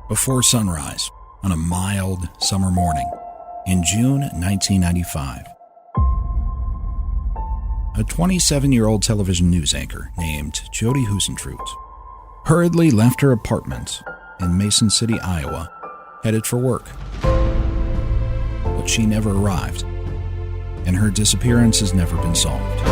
before sunrise on a mild summer morning in June 1995. A 27-year-old television news anchor named Jodi Huisentruit hurriedly left her apartment in Mason City, Iowa, headed for work. But she never arrived, and her disappearance has never been solved.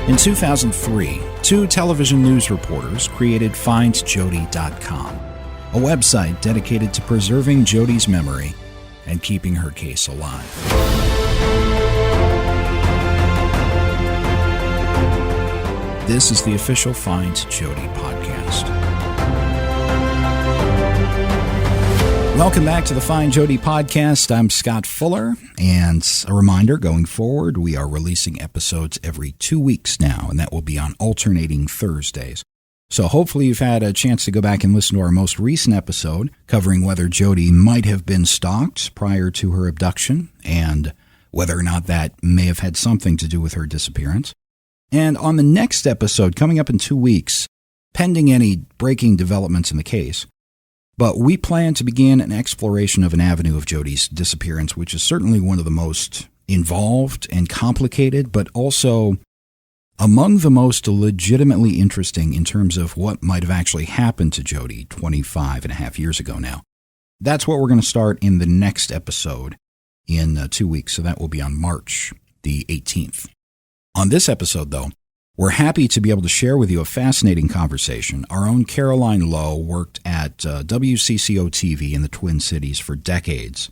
In 2003, two television news reporters created FindJodi.com, a website dedicated to preserving Jodi's memory and keeping her case alive. This is the official Find Jodi podcast. Welcome back to the Find Jodi podcast. I'm Scott Fuller, and a reminder, going forward, we are releasing episodes every 2 weeks now, and that will be on alternating Thursdays. So hopefully you've had a chance to go back and listen to our most recent episode covering whether Jodi might have been stalked prior to her abduction and whether or not that may have had something to do with her disappearance. And on the next episode, coming up in 2 weeks, pending any breaking developments in the case, but we plan to begin an exploration of an avenue of Jodi's disappearance, which is certainly one of the most involved and complicated, but also among the most legitimately interesting in terms of what might have actually happened to Jodi 25 and a half years ago now. That's what we're going to start in the next episode in 2 weeks, so that will be on March the 18th. On this episode, though, we're happy to be able to share with you a fascinating conversation. Our own Caroline Lowe worked at WCCO-TV in the Twin Cities for decades.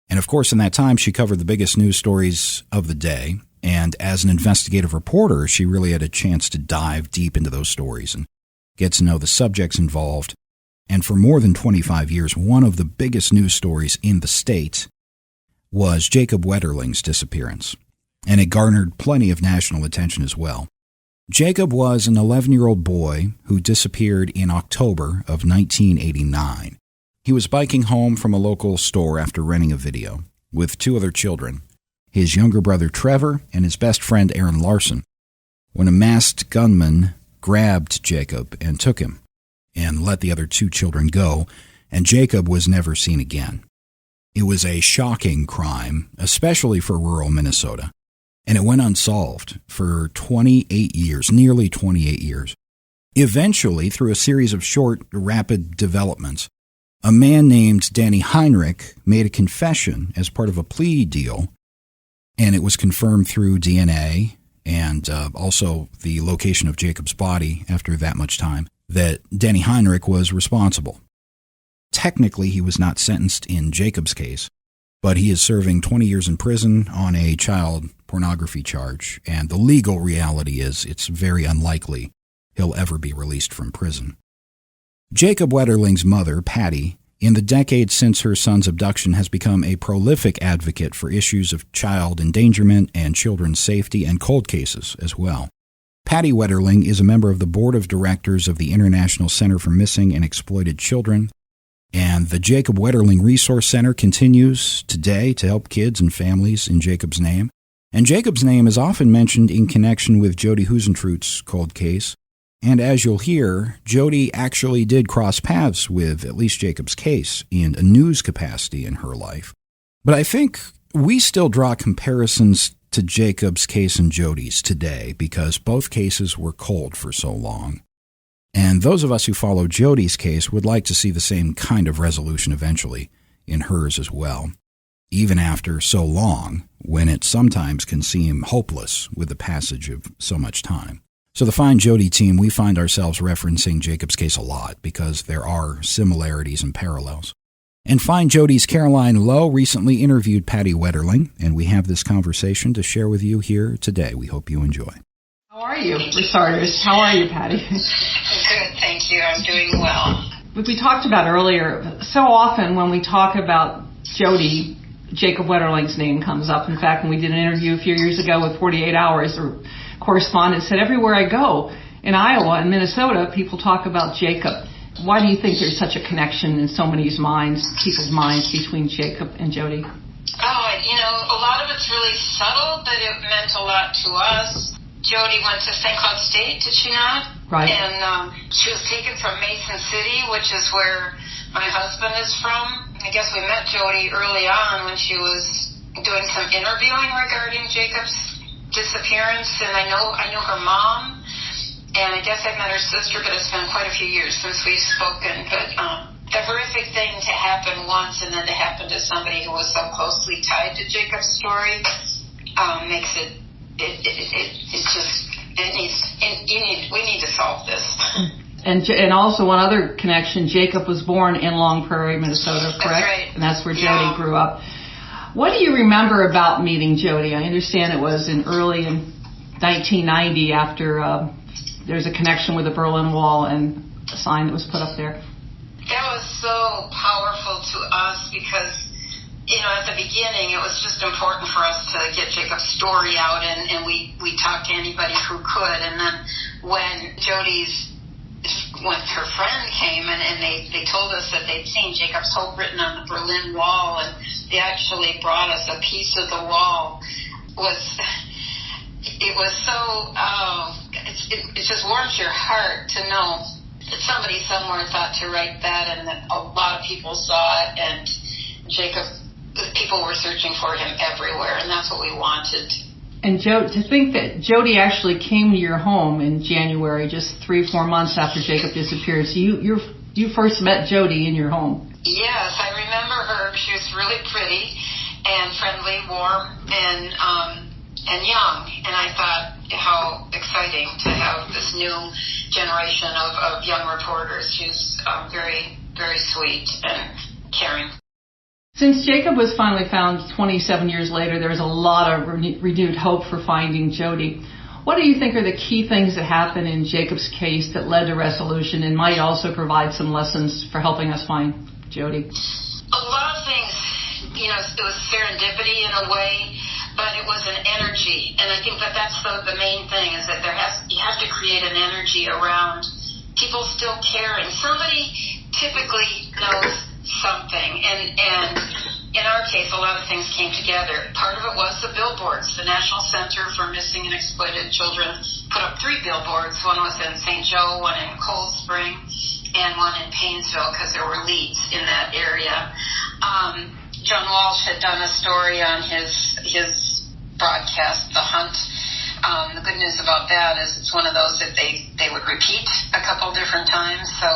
And of course, in that time, she covered the biggest news stories of the day. And as an investigative reporter, she really had a chance to dive deep into those stories and get to know the subjects involved. And for more than 25 years, one of the biggest news stories in the state was Jacob Wetterling's disappearance. And it garnered plenty of national attention as well. Jacob was an 11-year-old boy who disappeared in October of 1989. He was biking home from a local store after renting a video with two other children, his younger brother Trevor and his best friend Aaron Larson, when a masked gunman grabbed Jacob and took him and let the other two children go, and Jacob was never seen again. It was a shocking crime, especially for rural Minnesota. And it went unsolved for 28 years, nearly 28 years. Eventually, through a series of short, rapid developments, a man named Danny Heinrich made a confession as part of a plea deal, and it was confirmed through DNA and also the location of Jacob's body after that much time, that Danny Heinrich was responsible. Technically, he was not sentenced in Jacob's case, but he is serving 20 years in prison on a child pornography charge, and the legal reality is it's very unlikely he'll ever be released from prison. Jacob Wetterling's mother, Patty, in the decades since her son's abduction, has become a prolific advocate for issues of child endangerment and children's safety and cold cases as well. Patty Wetterling is a member of the board of directors of the International Center for Missing and Exploited Children, and the Jacob Wetterling Resource Center continues today to help kids and families in Jacob's name. And Jacob's name is often mentioned in connection with Jodi Huisentruit's cold case. And as you'll hear, Jodi actually did cross paths with at least Jacob's case in a news capacity in her life. But I think we still draw comparisons to Jacob's case and Jodi's today because both cases were cold for so long. And those of us who follow Jodi's case would like to see the same kind of resolution eventually in hers as well, even after so long, when it sometimes can seem hopeless with the passage of so much time. So the Find Jodi team, we find ourselves referencing Jacob's case a lot because there are similarities and parallels. And Find Jodi's Caroline Lowe recently interviewed Patty Wetterling, and we have this conversation to share with you here today. We hope you enjoy. How are you, for starters? How are you, Patty? Good, thank you. I'm doing well. What we talked about earlier, so often when we talk about Jodi, Jacob Wetterling's name comes up. In fact, when we did an interview a few years ago with 48 Hours, the correspondent said, everywhere I go in Iowa and Minnesota, people talk about Jacob. Why do you think there's such a connection in so many people's minds between Jacob and Jodi? Oh, a lot of it's really subtle, but it meant a lot to us. Jodi went to St. Cloud State, did she not? Right. And she was taken from Mason City, which is where my husband is from. I guess we met Jodi early on when she was doing some interviewing regarding Jacob's disappearance, and I know her mom, and I guess I've met her sister, but it's been quite a few years since we've spoken. But the horrific thing to happen once and then to happen to somebody who was so closely tied to Jacob's story makes it we need to solve this. And also one other connection, Jacob was born in Long Prairie, Minnesota, correct? That's right. And that's where Jodi grew up. What do you remember about meeting Jodi? I understand it was early in 1990 after there's a connection with the Berlin Wall and a sign that was put up there. That was so powerful to us because, at the beginning, it was just important for us to get Jacob's story out, and we talked to anybody who could. And then when her friend came and they told us that they'd seen Jacob's Hope written on the Berlin Wall, and they actually brought us a piece of the wall, it just warms your heart to know that somebody somewhere thought to write that, and that a lot of people saw it, and people were searching for him everywhere, and that's what we wanted. And to think that Jodi actually came to your home in January, just 3-4 months after Jacob disappeared. So you first met Jodi in your home. Yes, I remember her. She was really pretty and friendly, warm, and young. And I thought how exciting to have this new generation of young reporters. She's very, very sweet and caring. Since Jacob was finally found 27 years later, there's a lot of renewed hope for finding Jodi. What do you think are the key things that happened in Jacob's case that led to resolution and might also provide some lessons for helping us find Jodi? A lot of things, it was serendipity in a way, but it was an energy. And I think that's the main thing, is that you have to create an energy around people still caring. Somebody typically knows something, and in our case a lot of things came together. Part of it was the billboards. The National Center for Missing and Exploited Children put up 3 billboards. One was in St. Joe, one in Cold Spring, and one in Paynesville, because there were leads in that area. John Walsh had done a story on his broadcast, The Hunt. The good news about that is it's one of those that they would repeat a couple different times, so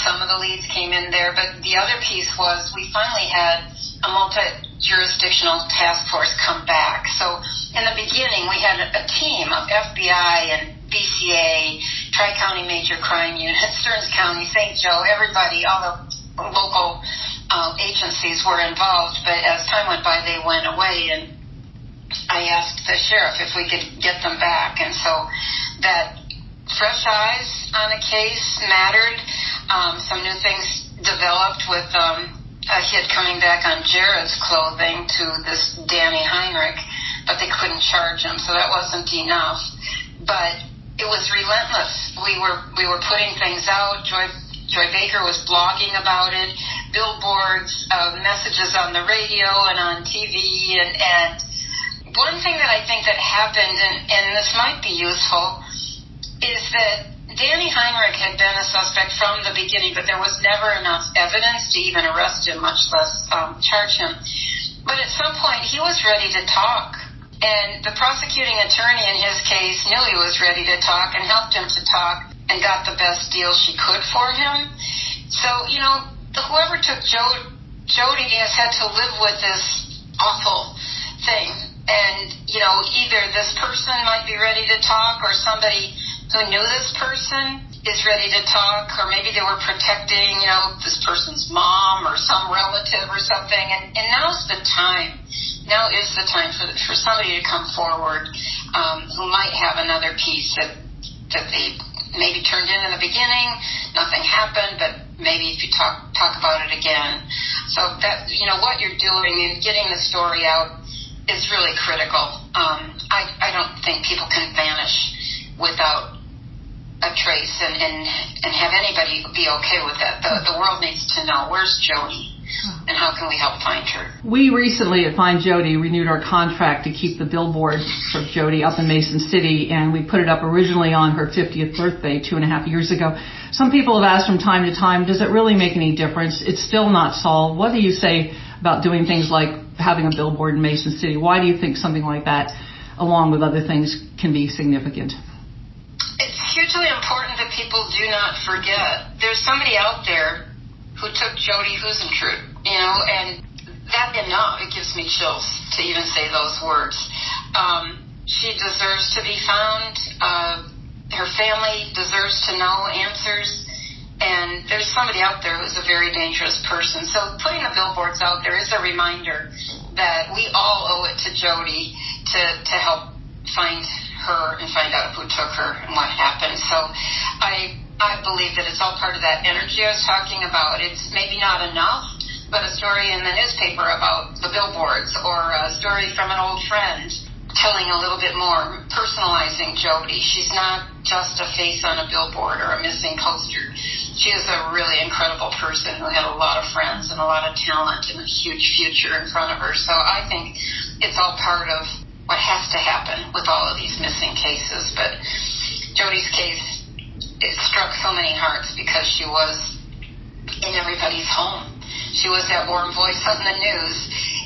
some of the leads came in there. But the other piece was we finally had a multi-jurisdictional task force come back. So in the beginning, we had a team of FBI and BCA, Tri-County Major Crime Unit, Stearns County, St. Joe, everybody, all the local agencies were involved. But as time went by, they went away, and I asked the sheriff if we could get them back. And so that fresh eyes on a case mattered. Some new things developed with a hit coming back on Jared's clothing to this Danny Heinrich, but they couldn't charge him, so that wasn't enough. But it was relentless. We were putting things out. Joy Baker was blogging about it, billboards, messages on the radio and on TV, and one thing that I think that happened, and this might be useful, is that Danny Heinrich had been a suspect from the beginning, but there was never enough evidence to even arrest him, much less charge him. But at some point, he was ready to talk, and the prosecuting attorney in his case knew he was ready to talk and helped him to talk and got the best deal she could for him. So, whoever took Jodi has had to live with this awful thing. And, either this person might be ready to talk, or somebody who knew this person is ready to talk, or maybe they were protecting, this person's mom or some relative or something. And now's the time. Now is the time for somebody to come forward who might have another piece that they maybe turned in the beginning, nothing happened, but maybe if you talk about it again. So that, what you're doing and getting the story out is really critical. I don't think people can vanish without a trace and have anybody be okay with that. The world needs to know, where's Jodi? and how can we help find her. We recently at FindJodi renewed our contract to keep the billboard for Jodi up in Mason City, and we put it up originally on her 50th birthday 2.5 years ago. Some people have asked from time to time, does it really make any difference? It's still not solved. What do you say about doing things like having a billboard in Mason City? Why do you think something like that, along with other things, can be significant? It's hugely important that people do not forget there's somebody out there who took Jodi Huisentruit, and that enough, it gives me chills to even say those words. She deserves to be found. Her family deserves to know answers. And there's somebody out there who's a very dangerous person. So putting the billboards out there is a reminder that we all owe it to Jodi to help find her and find out who took her and what happened. So I believe that it's all part of that energy I was talking about. It's maybe not enough, but a story in the newspaper about the billboards, or a story from an old friend telling a little bit more, personalizing Jodi. She's not just a face on a billboard or a missing poster. She is a really incredible person who had a lot of friends and a lot of talent and a huge future in front of her. So I think it's all part of what has to happen with all of these missing cases. But Jodi's case, it struck so many hearts because she was in everybody's home. She was that warm voice on the news,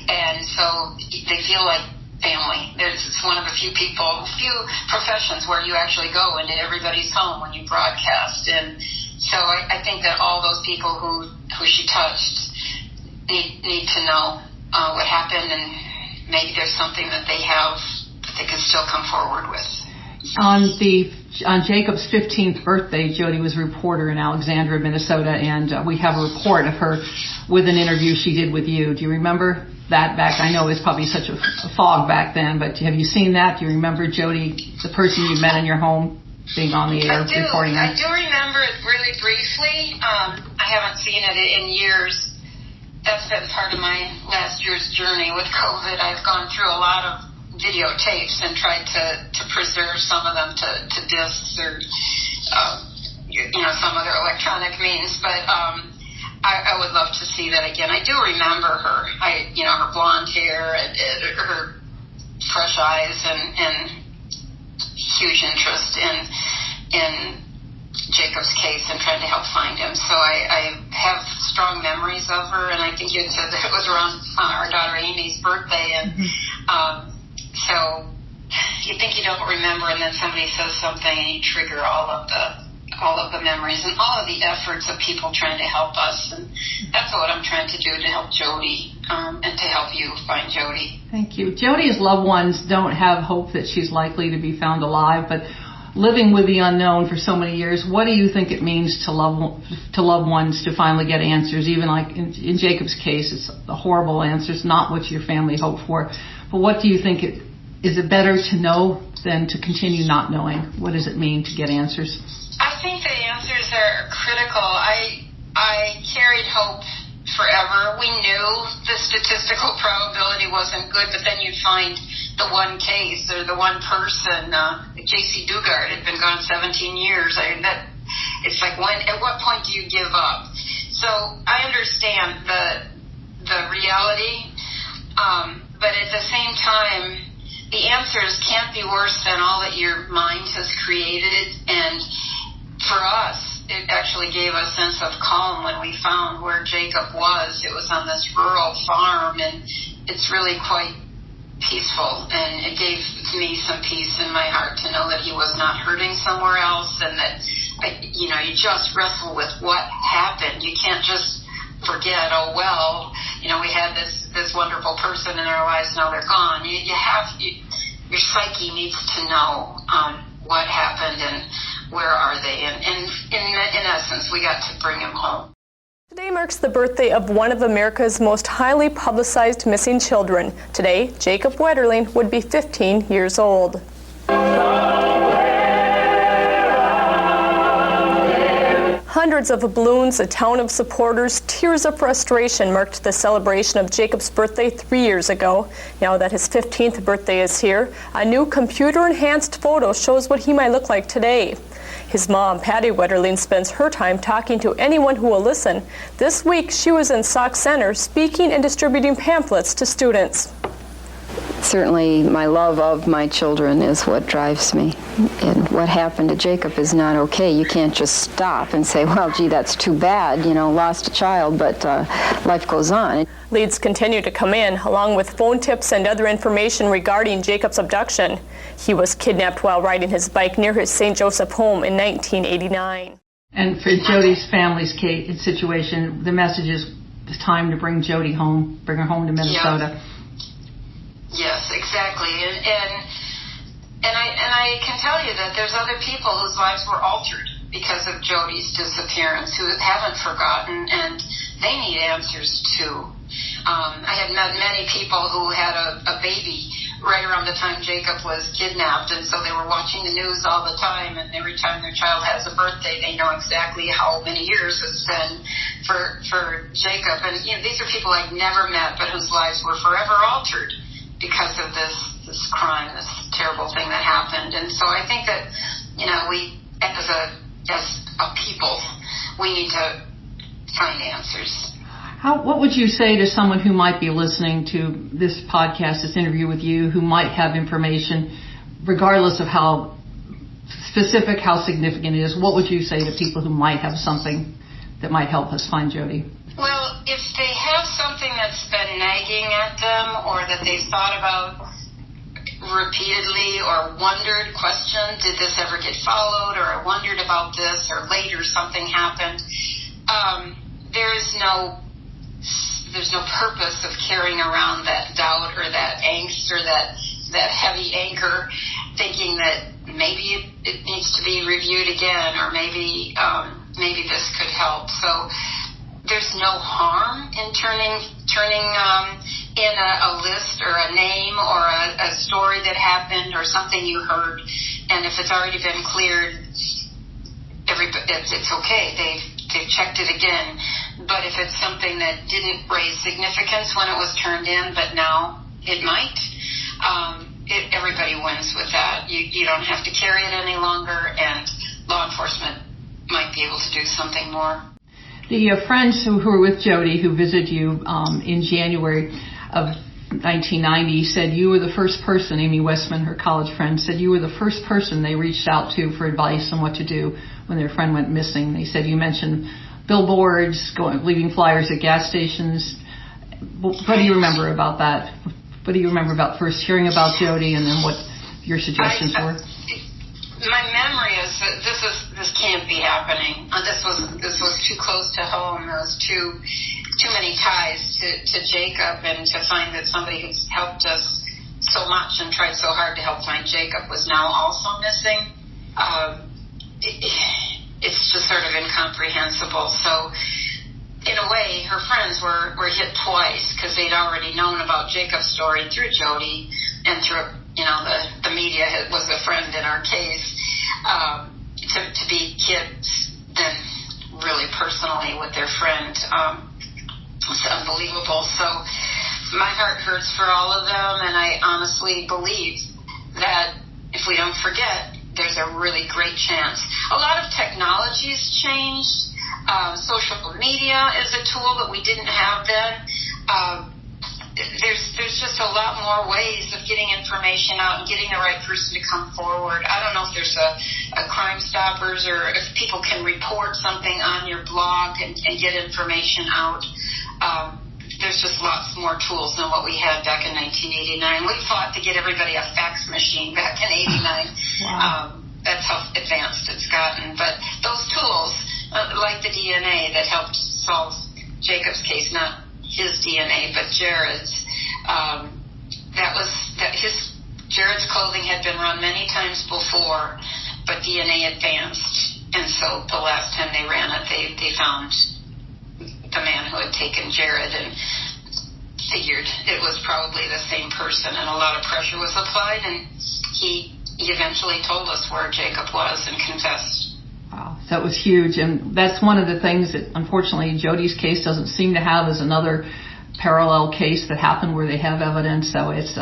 and so they feel like family. It's one of the few professions where you actually go into everybody's home when you broadcast. And so I think that all those people who she touched need to know what happened, and maybe there's something that they have that they can still come forward with. On Jacob's 15th birthday, Jodi was a reporter in Alexandria, Minnesota, and we have a report of her with an interview she did with you. Do you remember that back? I know it was probably such a fog back then, but have you seen that? Do you remember Jodi, the person you met in your home, being on the air reporting her? I do remember it really briefly. I haven't seen it in years. That's been part of my last year's journey with COVID. I've gone through a lot of videotapes and tried to preserve some of them to discs or some other electronic means, but I would love to see that again. I do remember her. Her blonde hair and her fresh eyes and huge interest in Jacob's case and trying to help find him. So I have strong memories of her, and I think you said that it was around our daughter Amy's birthday, and so you think you don't remember, and then somebody says something, and you trigger all of the memories and all of the efforts of people trying to help us. And that's what I'm trying to do to help Jodi and to help you find Jodi. Thank you. Jodi's loved ones don't have hope that she's likely to be found alive, but living with the unknown for so many years, what do you think it means to loved ones to finally get answers? Even like in Jacob's case, it's a horrible answer. It's not what your family hoped for. But what do you think is it better to know than to continue not knowing? What does it mean to get answers? I think the answers are critical. I carried hope forever. We knew the statistical probability wasn't good, but then you'd find the one case or the one person. J.C. Dugard had been gone 17 years. It's like, at what point do you give up? So I understand the reality, but at the same time, the answers can't be worse than all that your mind has created. And for us, it actually gave a sense of calm when we found where Jacob was. It was on this rural farm, and it's really quite peaceful. And it gave me some peace in my heart to know that he was not hurting somewhere else, and that, you just wrestle with what happened. You can't just forget, we had this wonderful person in our lives, now they're gone. Your psyche needs to know what happened and where are they. And in essence, we got to bring him home. Today marks the birthday of one of America's most highly publicized missing children. Today, Jacob Wetterling would be 15 years old. Hundreds of balloons, a town of supporters, tears of frustration marked the celebration of Jacob's birthday 3 years ago. Now that his 15th birthday is here, a new computer-enhanced photo shows what he might look like today. His mom, Patty Wetterling, spends her time talking to anyone who will listen. This week, she was in Sauk Center speaking and distributing pamphlets to students. Certainly, my love of my children is what drives me. And what happened to Jacob is not okay. You can't just stop and say, well, gee, that's too bad, lost a child, but life goes on. Leads continue to come in, along with phone tips and other information regarding Jacob's abduction. He was kidnapped while riding his bike near his St. Joseph home in 1989. And for Jodi's family's situation, the message is it's time to bring Jodi home, bring her home to Minnesota. Yes, exactly. And I can tell you that there's other people whose lives were altered because of Jodi's disappearance who haven't forgotten, and they need answers too. I had met many people who had a baby right around the time Jacob was kidnapped, and so they were watching the news all the time, and every time their child has a birthday, they know exactly how many years it's been for Jacob. And these are people I'd never met, but whose lives were forever altered because of this crime, this terrible thing that happened. And so I think that, we, as a people, we need to find answers. What would you say to someone who might be listening to this podcast, this interview with you, who might have information, regardless of how specific, how significant it is? What would you say to people who might have something that might help us find Jodi? Well, if they have something that's been nagging at them, or that they've thought about repeatedly, or wondered, questioned, did this ever get followed, or I wondered about this, or later something happened, there's no purpose of carrying around that doubt or that angst or that heavy anchor, thinking that maybe it needs to be reviewed again, or maybe this could help. So there's no harm in turning in a list or a name or a story that happened or something you heard, and if it's already been cleared, it's okay. They've checked it again. But if it's something that didn't raise significance when it was turned in, but now it might, everybody wins with that. You don't have to carry it any longer, and law enforcement might be able to do something more. The friends who were with Jodi, who visited you in January of 1990, said you were the first person, Amy Westman, her college friend, said you were the first person they reached out to for advice on what to do when their friend went missing. They said you mentioned billboards, leaving flyers at gas stations. What do you remember about that? What do you remember about first hearing about Jodi, and then what your suggestions were? My memory is that this can't be happening. This was too close to home. There was too many ties to Jacob, and to find that somebody who's helped us so much and tried so hard to help find Jacob was now also missing. It's just sort of incomprehensible. So, in a way, her friends were hit twice, because they'd already known about Jacob's story through Jodi, and through the media was a friend in our case. To be hit then really personally with their friend, it's unbelievable. So my heart hurts for all of them, and I honestly believe that if we don't forget, there's a really great chance. A lot of technology's changed. Social media is a tool that we didn't have then. There's just a lot more ways of getting information out and getting the right person to come forward. I don't know if there's a Crime Stoppers, or if people can report something on your blog and get information out. There's just lots more tools than what we had back in 1989. We fought to get everybody a fax machine back in 89. Wow. That's how advanced it's gotten. But those tools, like the DNA that helped solve Jacob's case, not his DNA, but Jared's. Jared's clothing had been run many times before, but DNA advanced, and so the last time they ran it, they found the man who had taken Jared, and figured it was probably the same person, and a lot of pressure was applied, and he eventually told us where Jacob was and confessed. Wow, that was huge, and that's one of the things that unfortunately Jodi's case doesn't seem to have, is another parallel case that happened where they have evidence. So it's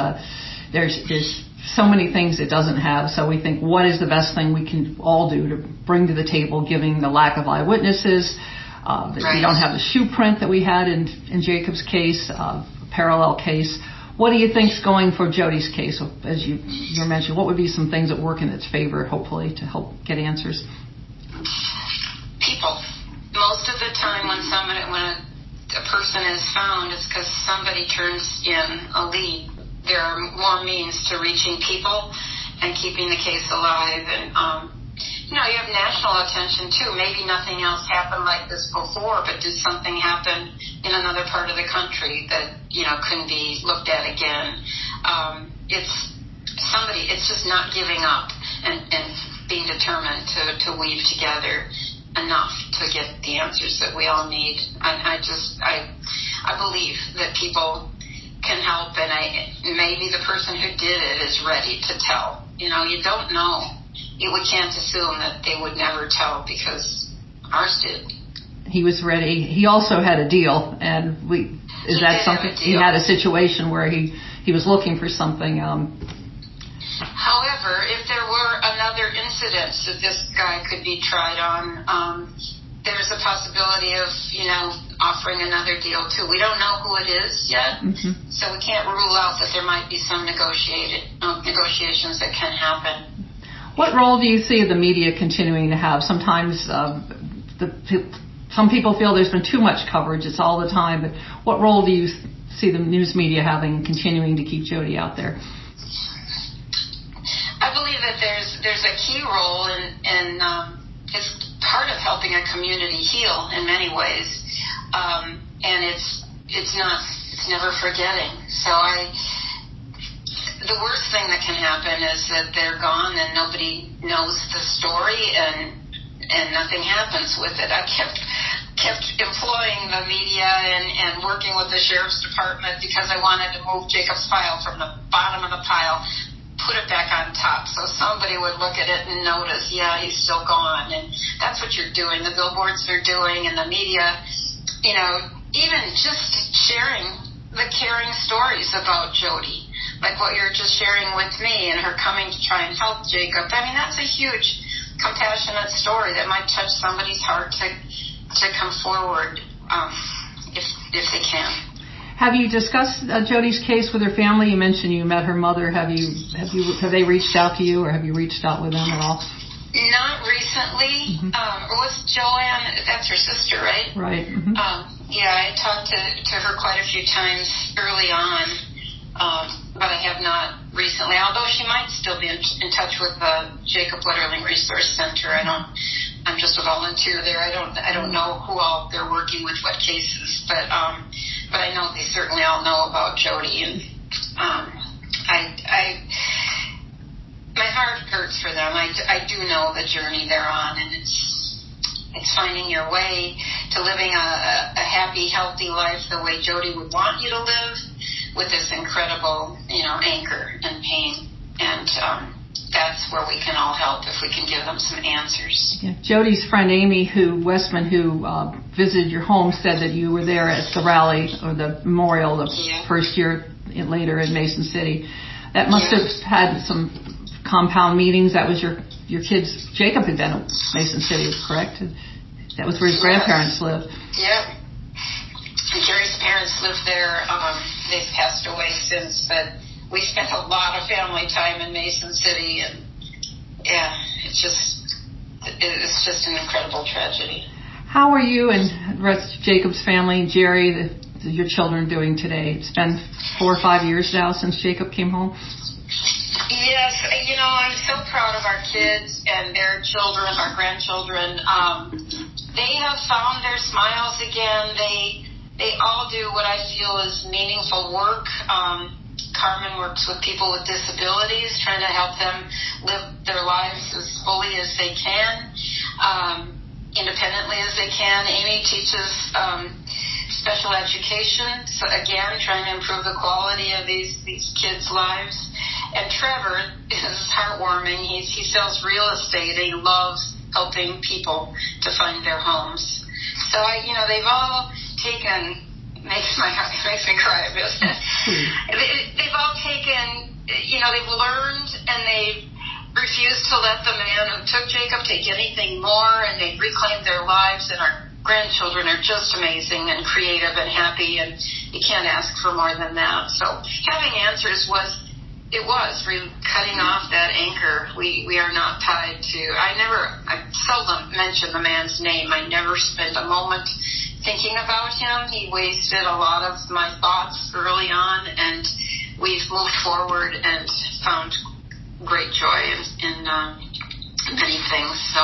there's so many things it doesn't have. So we think, what is the best thing we can all do to bring to the table, given the lack of eyewitnesses, that we don't have the shoe print that we had in Jacob's case, parallel case. What do you think's going for Jodi's case? As you mentioned, what would be some things that work in its favor, hopefully, to help get answers? People. Most of the time when a person is found, it's because somebody turns in a lead. There are more means to reaching people and keeping the case alive. And, you have national attention, too. Maybe nothing else happened like this before, but did something happen in another part of the country that, couldn't be looked at again? It's just not giving up and being determined to weave together enough to get the answers that we all need. I believe that people can help, and maybe the person who did it is ready to tell. You don't know. We can't assume that they would never tell, because ours did. He was ready. He also had a deal, and he had a situation where he was looking for something. However, if there were another incident that this guy could be tried on, there's a possibility of, offering another deal too. We don't know who it is yet, so we can't rule out that there might be some negotiations that can happen. What role do you see the media continuing to have? Sometimes some people feel there's been too much coverage. It's all the time. But what role do you see the news media having, continuing to keep Jodi out there? I believe that there's a key role in it's part of helping a community heal in many ways, and it's never forgetting. So the worst thing that can happen is that they're gone and nobody knows the story and nothing happens with it. I kept employing the media and working with the sheriff's department because I wanted to move Jacob's file from the bottom of the pile, put it back on top, so somebody would look at it and notice, yeah, he's still gone. And that's what you're doing. The billboards are doing, and the media, even just sharing the caring stories about Jodi, like what you're just sharing with me and her coming to try and help Jacob. I mean, that's a huge, compassionate story that might touch somebody's heart to come forward if they can. Have you discussed Jodi's case with her family? You mentioned you met her mother. Have they reached out to you, or have you reached out with them at all? Not recently. Or was Joanne? That's her sister, right? Right. Yeah, I talked to her quite a few times early on, but I have not recently. Although she might still be in touch with the Jacob Wetterling Resource Center. I'm just a volunteer there. I don't know who all they're working with, what cases, but I know they certainly all know about Jodi, and my heart hurts for them. I do know the journey they're on, and it's finding your way to living a happy, healthy life the way Jodi would want you to live, with this incredible, anchor and pain, and that's where we can all help if we can give them some answers. Yeah. Jodi's friend Amy Westman, who visited your home, said that you were there at the rally or the memorial the first year later in Mason City. That must have had some compound meetings. That was your kids. Jacob had been at Mason City, correct? That was where his grandparents lived. Yeah. Jerry's parents lived there. They've passed away since, but we spent a lot of family time in Mason City, and it's just an incredible tragedy. How are you and the rest of Jacob's family, Jerry, your children doing today? It's been 4 or 5 years now since Jacob came home. Yes, I'm so proud of our kids and their children, our grandchildren. They have found their smiles again. They all do what I feel is meaningful work. Carmen works with people with disabilities, trying to help them live their lives as fully as they can, independently as they can. Amy teaches special education, so again, trying to improve the quality of these kids' lives. And Trevor is heartwarming. He sells real estate, and he loves helping people to find their homes. So they've all taken. Makes me cry a bit. They've all taken they've learned, and they refused to let the man who took Jacob take anything more, and they've reclaimed their lives, and our grandchildren are just amazing and creative and happy, and you can't ask for more than that. So having answers was cutting off that anchor. We are not tied to, I seldom mention the man's name. I never spent a moment thinking about him. He wasted a lot of my thoughts early on, and we've moved forward and found great joy in many things. So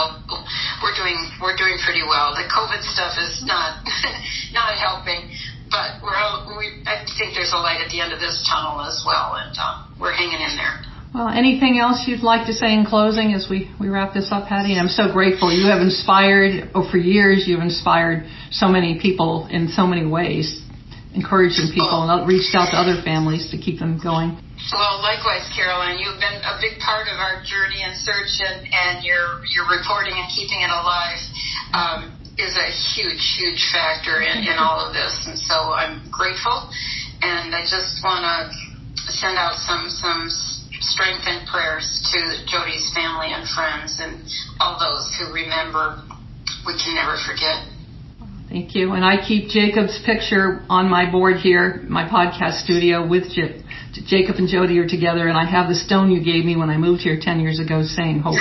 we're doing pretty well. The COVID stuff is not helping, but I think there's a light at the end of this tunnel as well, and we're hanging in there. Well, anything else you'd like to say in closing as we wrap this up, Patty? I'm so grateful. You have inspired, for years, you've inspired so many people in so many ways, encouraging people and reached out to other families to keep them going. Well, likewise, Caroline, you've been a big part of our journey and search, and your reporting and keeping it alive is a huge factor in all of this. And so I'm grateful, and I just want to send out some strength and prayers to Jodi's family and friends and all those who remember. We can never forget. Thank you. And I keep Jacob's picture on my board here, my podcast studio, with Jacob and Jodi are together, and I have the stone you gave me when I moved here 10 years ago saying hope.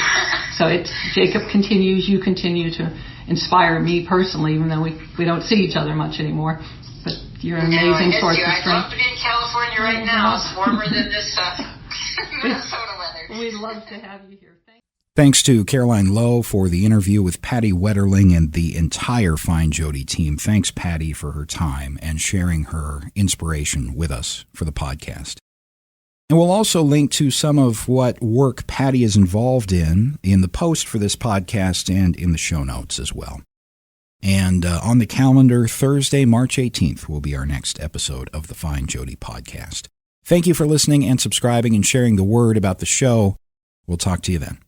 So Jacob continues, you continue to inspire me personally, even though we don't see each other much anymore. But you're an amazing source of strength. I'd love to be in California right now. It's warmer than this Minnesota weather. We'd love to have you here. Thanks to Caroline Lowe for the interview with Patty Wetterling and the entire FindJodi team. Thanks, Patty, for her time and sharing her inspiration with us for the podcast. And we'll also link to some of what work Patty is involved in the post for this podcast and in the show notes as well. And on the calendar, Thursday, March 18th, will be our next episode of the FindJodi Podcast. Thank you for listening and subscribing and sharing the word about the show. We'll talk to you then.